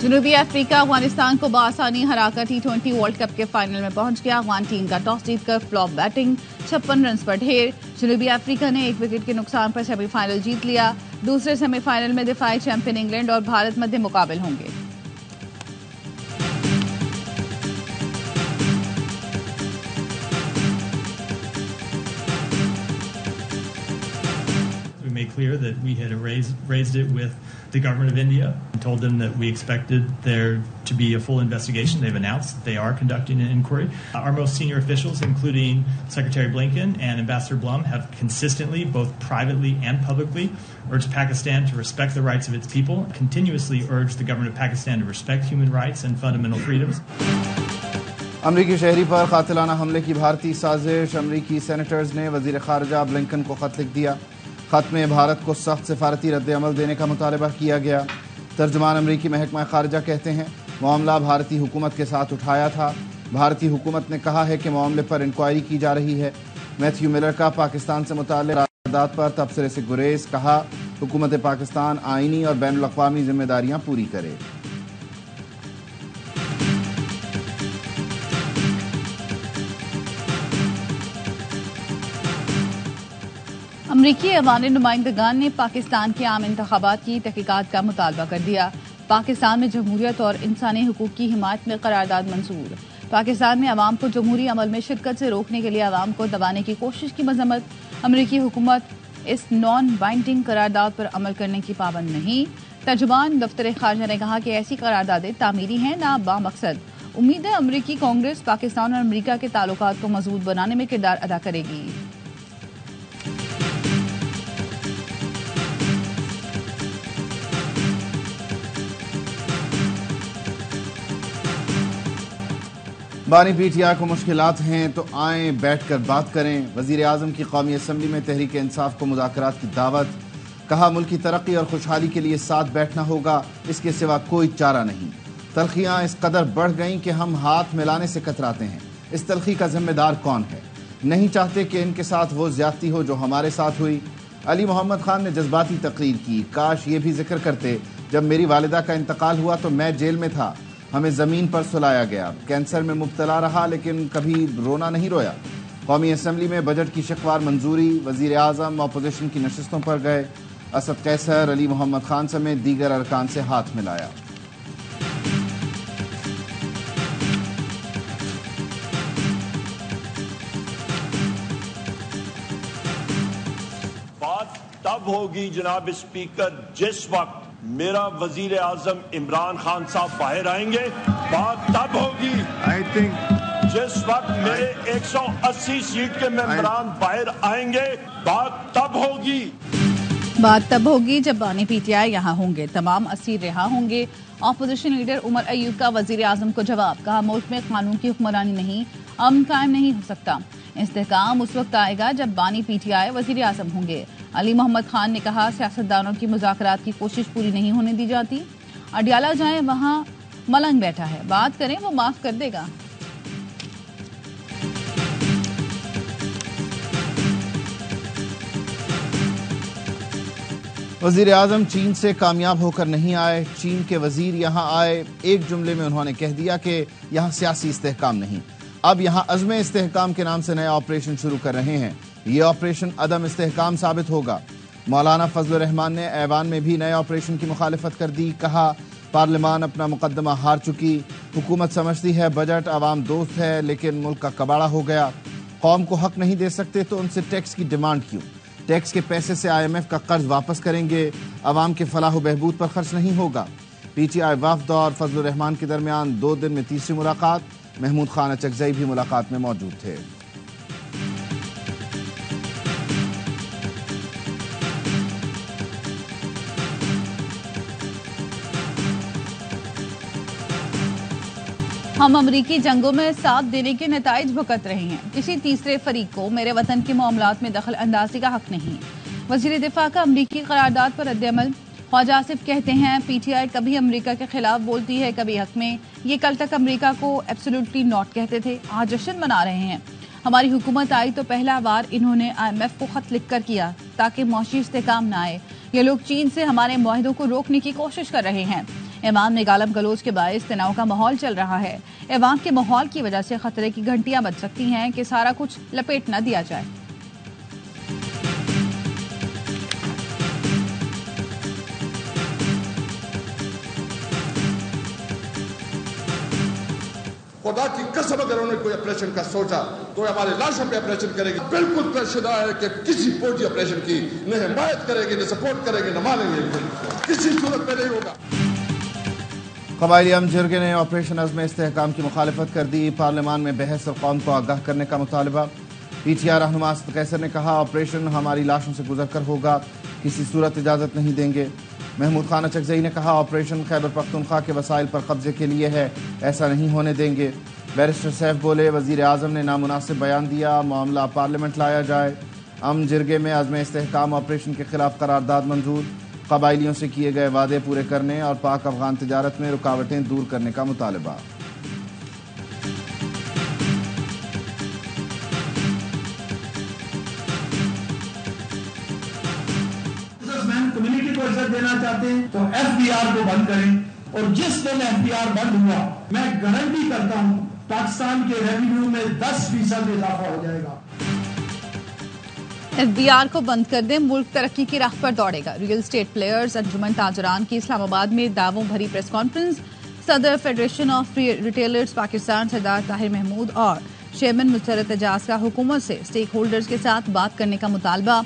جنوبی افریقہ افغانستان کو بآسانی ہرا کر T20 ورلڈ کپ کے فائنل میں پہنچ گیا۔ افغان ٹیم کا ٹاس جیت کر فلاپ بیٹنگ، 56 رنز پر ڈھیر۔ جنوبی افریقہ نے 1 وکٹ کے نقصان پر سیمی فائنل جیت لیا۔ دوسرے سیمی فائنل میں دفاعی چیمپئن انگلینڈ اور بھارت مدھے مقابل ہوں گے۔ Made clear that we had raised it with the government of India and told them that we expected there to be a full investigation. They've announced that they are conducting an inquiry. Our most senior officials, including Secretary Blinken and Ambassador Blum, have consistently, both privately and publicly, urged Pakistan to respect the rights of its people, continuously urged the government of Pakistan to respect human rights and fundamental freedoms. امریکی شہری پر قاتلانہ حملے کی بھارتی سازش، امریکی senators نے وزیر خارجہ بلنکن کو خط لکھ دیا۔ خط میں بھارت کو سخت سفارتی رد عمل دینے کا مطالبہ کیا گیا۔ ترجمان امریکی محکمہ خارجہ کہتے ہیں معاملہ بھارتی حکومت کے ساتھ اٹھایا تھا۔ بھارتی حکومت نے کہا ہے کہ معاملے پر انکوائری کی جا رہی ہے۔ میتھیو ملر کا پاکستان سے متعلق قرارداد پر تبصرے سے گریز، کہا حکومت پاکستان آئینی اور بین الاقوامی ذمہ داریاں پوری کرے۔ امریکی ایوان نمائندگان نے پاکستان کے عام انتخابات کی تحقیقات کا مطالبہ کر دیا۔ پاکستان میں جمہوریت اور انسانی حقوق کی حمایت میں قرارداد منظور۔ پاکستان میں عوام کو جمہوری عمل میں شرکت سے روکنے کے لیے عوام کو دبانے کی کوشش کی مذمت۔ امریکی حکومت اس نان بائنڈنگ قرارداد پر عمل کرنے کی پابند نہیں۔ ترجمان دفتر خارجہ نے کہا کہ ایسی قراردادیں تعمیری ہیں نہ بامقصد۔ امید ہے امریکی کانگریس پاکستان اور امریکہ کے تعلقات کو مضبوط بنانے میں کردار ادا کرے گی۔ بانی پی ٹی آئی کو مشکلات ہیں تو آئیں بیٹھ کر بات کریں۔ وزیر اعظم کی قومی اسمبلی میں تحریک انصاف کو مذاکرات کی دعوت، کہا ملک کی ترقی اور خوشحالی کے لیے ساتھ بیٹھنا ہوگا، اس کے سوا کوئی چارہ نہیں۔ تلخیاں اس قدر بڑھ گئیں کہ ہم ہاتھ ملانے سے کتراتے ہیں۔ اس تلخی کا ذمہ دار کون ہے؟ نہیں چاہتے کہ ان کے ساتھ وہ زیادتی ہو جو ہمارے ساتھ ہوئی۔ علی محمد خان نے جذباتی تقریر کی، کاش یہ بھی ذکر کرتے جب میری والدہ کا انتقال ہوا تو میں جیل میں تھا، ہمیں زمین پر سلایا گیا، کینسر میں مبتلا رہا لیکن کبھی رونا نہیں رویا۔ قومی اسمبلی میں بجٹ کی شقوار منظوری، وزیر اعظم اپوزیشن کی نشستوں پر گئے، اسد قیصر، علی محمد خان سمیت دیگر ارکان سے ہاتھ ملایا۔ بات تب ہوگی جناب اسپیکر جس وقت میرا وزیر اعظم عمران خان صاحب باہر آئیں گے۔ بات تب ہوگی جس وقت میرے 180 سیٹ کے ممبران باہر آئیں گے۔ بات تب ہوگی جب بانی پی ٹی آئی یہاں ہوں گے، تمام اسیر رہا ہوں گے۔ اپوزیشن لیڈر عمر ایوب کا وزیر اعظم کو جواب، کہا ملک میں قانون کی حکمرانی نہیں، امن قائم نہیں ہو سکتا۔ استحکام اس وقت آئے گا جب بانی پی ٹی آئی وزیر اعظم ہوں گے۔ علی محمد خان نے کہا سیاستدانوں کی مذاکرات کی کوشش پوری نہیں ہونے دی جاتی۔ اڈیالہ جائیں وہاں ملنگ بیٹھا ہے، بات کریں وہ معاف کر دے گا۔ وزیر اعظم چین سے کامیاب ہو کر نہیں آئے، چین کے وزیر یہاں آئے، ایک جملے میں انہوں نے کہہ دیا کہ یہاں سیاسی استحکام نہیں، اب یہاں عزم استحکام کے نام سے نیا آپریشن شروع کر رہے ہیں۔ یہ آپریشن عدم استحکام ثابت ہوگا۔ مولانا فضل الرحمان نے ایوان میں بھی نئے آپریشن کی مخالفت کر دی، کہا پارلیمان اپنا مقدمہ ہار چکی، حکومت سمجھتی ہے بجٹ عوام دوست ہے لیکن ملک کا کباڑہ ہو گیا۔ قوم کو حق نہیں دے سکتے تو ان سے ٹیکس کی ڈیمانڈ کیوں؟ ٹیکس کے پیسے سے IMF کا قرض واپس کریں گے، عوام کے فلاح و بہبود پر خرچ نہیں ہوگا۔ پی ٹی آئی وفد اور فضل الرحمان کے درمیان 2 دن میں تیسری ملاقات، محمود خان اچکزئی بھی ملاقات میں موجود تھے۔ ہم امریکی جنگوں میں ساتھ دینے کے نتائج بھگت رہے ہیں، کسی تیسرے فریق کو میرے وطن کے معاملات میں دخل اندازی کا حق نہیں۔ وزیر دفاع کا امریکی قرارداد پر رد عمل، خواجہ آصف کہتے ہیں پی ٹی آئی کبھی امریکہ کے خلاف بولتی ہے کبھی حق میں، یہ کل تک امریکہ کو ایبسولوٹلی ناٹ کہتے تھے، آج جشن منا رہے ہیں۔ ہماری حکومت آئی تو پہلا بار انہوں نے IMF کو خط لکھ کر کیا تاکہ معاشی استحکام نہ آئے۔ یہ لوگ چین سے ہمارے معاہدوں کو روکنے کی کوشش کر رہے ہیں۔ ایوان میں گالم گلوچ کے باعث تناؤ کا ماحول چل رہا ہے۔ ایوان کے ماحول کی وجہ سے خطرے کی گھنٹیاں بج سکتی ہیں کہ سارا کچھ لپیٹ نہ دیا جائے۔ خدا کی قسم اگر انہوں نے کوئی آپریشن کا سوچا تو ہمارے لاشوں پہ آپریشن کرے گی۔ بالکل پیشیدہ ہے کہ کسی فوجی آپریشن کی نہ حمایت کرے گی، نہ سپورٹ کرے گی، نہ مانیں گے، کسی صورت میں نہیں ہوگا۔ قبائلی امن جرگے نے آپریشن عزم استحکام کی مخالفت کر دی۔ پارلیمان میں بحث اور قوم کو آگاہ کرنے کا مطالبہ۔ پی ٹی آئی رہنما اسد قیصر نے کہا آپریشن ہماری لاشوں سے گزر کر ہوگا، کسی صورت اجازت نہیں دیں گے۔ محمود خان اچکزئی نے کہا آپریشن خیبر پختونخوا کے وسائل پر قبضے کے لیے ہے، ایسا نہیں ہونے دیں گے۔ بیرسٹر سیف بولے وزیر اعظم نے نامناسب بیان دیا، معاملہ پارلیمنٹ لایا جائے۔ امن جرگے میں عزم استحکام آپریشن کے خلاف قرارداد منظور، قبائلیوں سے کیے گئے وعدے پورے کرنے اور پاک افغان تجارت میں رکاوٹیں دور کرنے کا مطالبہ۔ کمیونٹی کو عزت دینا چاہتے ہیں تو ایف بی آر کو بند کریں، اور جس دن ایف بی آر بند ہوا میں گارنٹی کرتا ہوں پاکستان کے ریونیو میں 10% اضافہ ہو جائے گا۔ ایف بی آر کو بند کر دیں، ملک ترقی کی راہ پر دوڑے گا۔ ریئل اسٹیٹ پلیئرز انجمن تاجران کی اسلام آباد میں دعووں بھری پریس کانفرنس۔ صدر فیڈریشن آف ریٹیلرز پاکستان سردار طاہر محمود اور چیئرمین مسرت اعجاز کا حکومت سے اسٹیک ہولڈرز کے ساتھ بات کرنے کا مطالبہ۔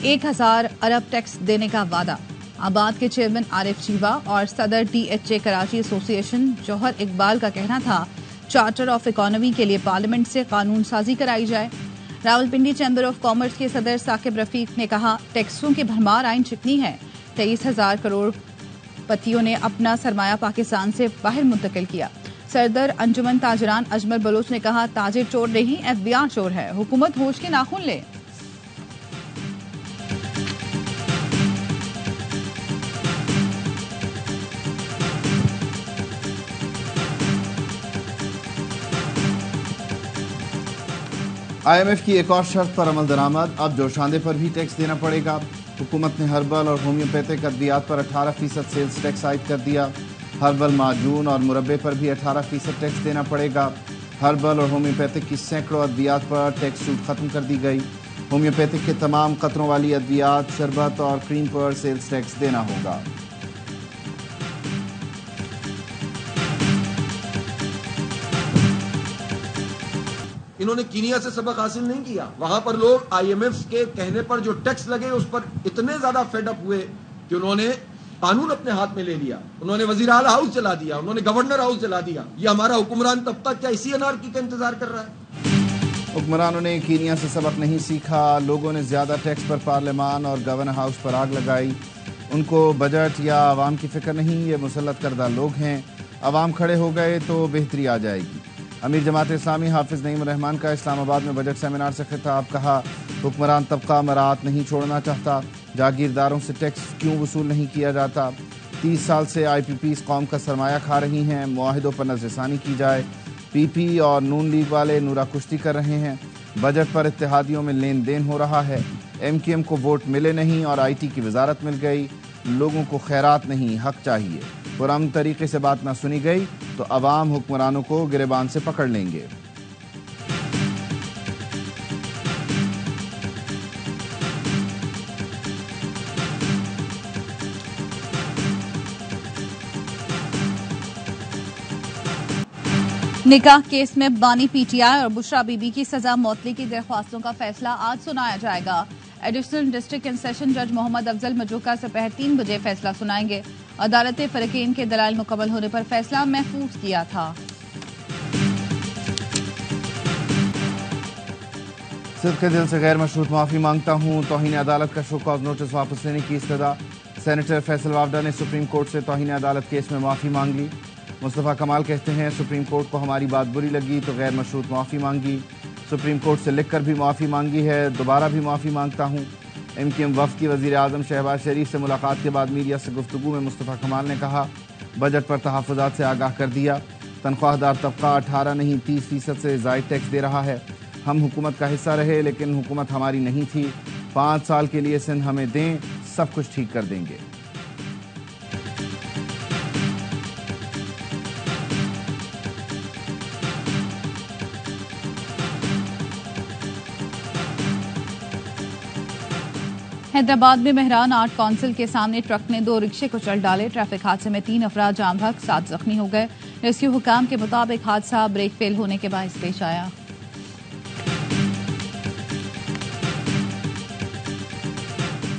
1000 ارب ٹیکس دینے کا وعدہ۔ آباد کے چیئرمین عارف چیوا اور صدر ڈی ایچ اے کراچی ایسوسی ایشن جوہر اقبال کا کہنا تھا چارٹر آف اکانومی کے لیے پارلیمنٹ سے قانون سازی کرائی جائے۔ راولپنڈی چیمبر آف کامرس کے صدر ثاقب رفیق نے کہا ٹیکسوں کی بھرمار عائن چکنی ہے، 23,000 کروڑ پتیوں نے اپنا سرمایہ پاکستان سے باہر منتقل کیا۔ صدر انجمن تاجران اجمل بلوچ نے کہا تاجر چور نہیں، ایف بی آر چور ہے، حکومت ہوش کے ناخن لے۔ آئی ایم ایف کی ایک اور شرط پر عمل درآمد، اب جوشاندے پر بھی ٹیکس دینا پڑے گا۔ حکومت نے ہربل اور ہومیوپیتھک ادویات پر 18% سیلز ٹیکس عائد کر دیا۔ ہربل معجون اور مربے پر بھی 18% ٹیکس دینا پڑے گا۔ ہربل اور ہومیوپیتھک کی سینکڑوں ادویات پر ٹیکس چھوٹ ختم کر دی گئی۔ ہومیوپیتھک کے تمام قطروں والی ادویات، شربت اور کریم پر سیلز ٹیکس دینا ہوگا۔ انہوں نے کینیا سے سبق حاصل نہیں کیا، وہاں پر لوگ آئی ایم ایف کے کہنے پر جو ٹیکس لگے اس پر اتنے زیادہ فیڈ اپ ہوئے کہ انہوں نے قانون اپنے ہاتھ میں لے لیا، انہوں نے وزیر اعلیٰ ہاؤس چلا دیا، انہوں نے گورنر ہاؤس چلا دیا۔ یہ ہمارا حکمران طبقہ کیا اسی انارکی کا انتظار کر رہا ہے؟ حکمرانوں نے کینیا سے سبق نہیں سیکھا، لوگوں نے زیادہ ٹیکس پر پارلیمان اور گورنر ہاؤس پر آگ لگائی۔ ان کو بجٹ یا عوام کی فکر نہیں، یہ مسلط کردہ لوگ ہیں۔ عوام کھڑے ہو گئے تو بہتری آ جائے گی۔ امیر جماعت اسلامی حافظ نعیم الرحمان کا اسلام آباد میں بجٹ سیمینار سے خطاب، کہا حکمران طبقہ مراعات نہیں چھوڑنا چاہتا، جاگیرداروں سے ٹیکس کیوں وصول نہیں کیا جاتا؟ 30 سال سے آئی پی پیز قوم کا سرمایہ کھا رہی ہیں، معاہدوں پر نظر ثانی کی جائے۔ پی پی اور نون لیگ والے نورا کشتی کر رہے ہیں، بجٹ پر اتحادیوں میں لین دین ہو رہا ہے۔ ایم کیو ایم کو ووٹ ملے نہیں اور آئی ٹی کی وزارت مل گئی، لوگوں کو خیرات نہیں حق چاہیے۔ پرامن طریقے سے بات نہ سنی گئی تو عوام حکمرانوں کو گریبان سے پکڑ لیں گے۔ نکاح کیس میں بانی پی ٹی آئی اور بشرا بی بی کی سزا معطلی کی درخواستوں کا فیصلہ آج سنایا جائے گا۔ ایڈیشنل ڈسٹرکٹ اینڈ سیشن جج محمد افضل مجوکا دوپہر 3 بجے فیصلہ سنائیں گے۔ عدالت فریقین کے دلائل مکمل ہونے پر فیصلہ محفوظ کیا تھا۔ صدق کے دل سے غیر مشروط معافی مانگتا ہوں، توہین عدالت کا شو کاز نوٹس واپس لینے کی استدعا۔ سینیٹر فیصل وافڈا نے سپریم کورٹ سے توہین عدالت کیس میں معافی مانگ لی۔ مصطفیٰ کمال کہتے ہیں سپریم کورٹ کو ہماری بات بری لگی تو غیر مشروط معافی مانگی، سپریم کورٹ سے لکھ کر بھی معافی مانگی ہے، دوبارہ بھی معافی مانگتا ہوں۔ ایم کیو ایم وفد کی وزیر اعظم شہباز شریف سے ملاقات کے بعد میڈیا سے گفتگو میں مصطفیٰ کمال نے کہا بجٹ پر تحفظات سے آگاہ کر دیا، تنخواہ دار طبقہ 18 نہیں 30% سے زائد ٹیکس دے رہا ہے۔ ہم حکومت کا حصہ رہے لیکن حکومت ہماری نہیں تھی، 5 سال کے لیے سندھ ہمیں دیں، سب کچھ ٹھیک کر دیں گے۔ حیدرآباد میں مہران آرٹ کونسل کے سامنے ٹرک نے 2 رکشے کو چل ڈالے. ٹریفک حادثے میں 3 افراد جام بحق، 7 زخمی ہو گئے. ریسکیو حکام کے مطابق حادثہ بریک فیل ہونے کے باعث پیش آیا.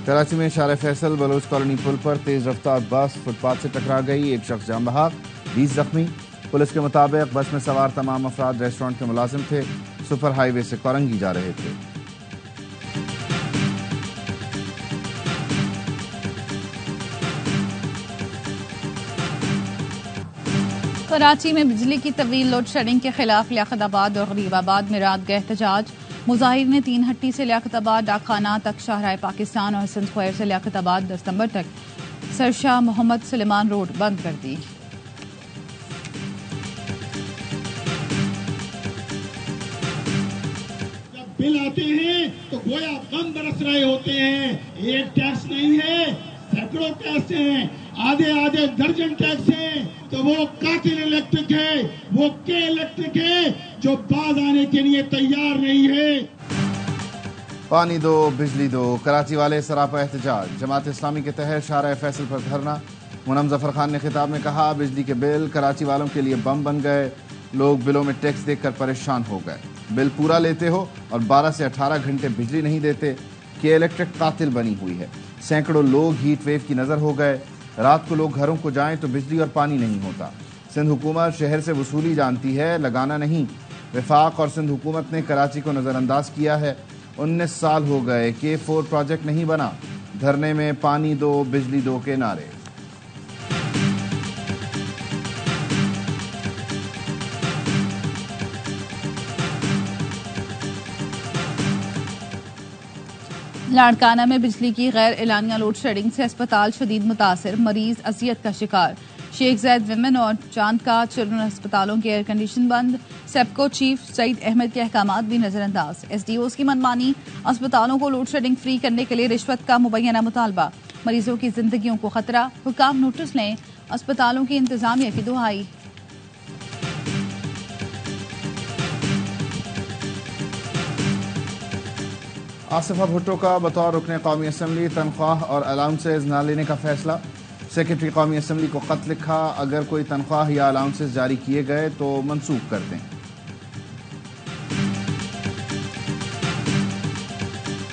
کراچی میں شارع فیصل بلوچ کالونی پل پر تیز رفتار بس فٹ پاتھ سے ٹکرا گئی. 1 شخص جام بحق، 20 زخمی. پولیس کے مطابق بس میں سوار تمام افراد ریسٹورنٹ کے ملازم تھے. سپر ہائی وے سے کورنگی جا رہے تھے. کراچی میں بجلی کی طویل لوڈ شیڈنگ کے خلاف لیاقت آباد اور غریب آباد میں رات گئے احتجاج. مظاہرین نے 3 ہٹی سے لیاقت آباد ڈاک خانہ تک، شاہراہ پاکستان اور حسن اسکوائر سے لیاقت آباد 10 نمبر تک سرشاہ محمد سلیمان روڈ بند کر دی. جب بل آتے ہیں تو گویا غم برس رہے ہوتے ہیں. ایک ٹیکس نہیں ہے، سینکڑوں ٹیکس ہیں، آدھے درجن ٹیکس ہیں. تو وہ قاتل الیکٹرک ہے، وہ کے الیکٹرک ہے جو باز آنے کے لیے تیار نہیں ہے. پانی دو، بجلی دو، کراچی والے سراپا احتجاج. جماعت اسلامی کے تحت شارع فیصل پر دھرنا. منم ظفر خان نے خطاب میں کہا، بجلی کے بل کراچی والوں کے لیے بم بن گئے. لوگ بلوں میں ٹیکس دیکھ کر پریشان ہو گئے. بل پورا لیتے ہو اور 12 سے 18 گھنٹے بجلی نہیں دیتے. کے الیکٹرک قاتل بنی ہوئی ہے. سینکڑوں لوگ ہیٹ ویو کی نظر ہو گئے. رات کو لوگ گھروں کو جائیں تو بجلی اور پانی نہیں ہوتا. سندھ حکومت شہر سے وصولی جانتی ہے، لگانا نہیں. وفاق اور سندھ حکومت نے کراچی کو نظر انداز کیا ہے. 19 سال ہو گئے K4 پروجیکٹ نہیں بنا. دھرنے میں پانی دو، بجلی دو کے نعرے. لاڑکانہ میں بجلی کی غیر اعلانیہ لوڈ شیڈنگ سے اسپتال شدید متاثر، مریض اذیت کا شکار. شیخ زید ویمن اور چاند کا چلڈرن ہسپتالوں کے ایئر کنڈیشن بند. سیپکو چیف سعید احمد کے احکامات بھی نظر انداز. ایس ڈی اوز کی منمانی. اسپتالوں کو لوڈ شیڈنگ فری کرنے کے لیے رشوت کا مبینہ مطالبہ. مریضوں کی زندگیوں کو خطرہ، حکام نوٹس لیں. اسپتالوں کی انتظامیہ کی دہائی. آصفہ بھٹو کا بطور رکن قومی اسمبلی تنخواہ اور الاؤنسز نہ لینے کا فیصلہ. سیکرٹری قومی اسمبلی کو خط لکھا، اگر کوئی تنخواہ یا الاؤنسز جاری کیے گئے تو منسوخ کر دیں.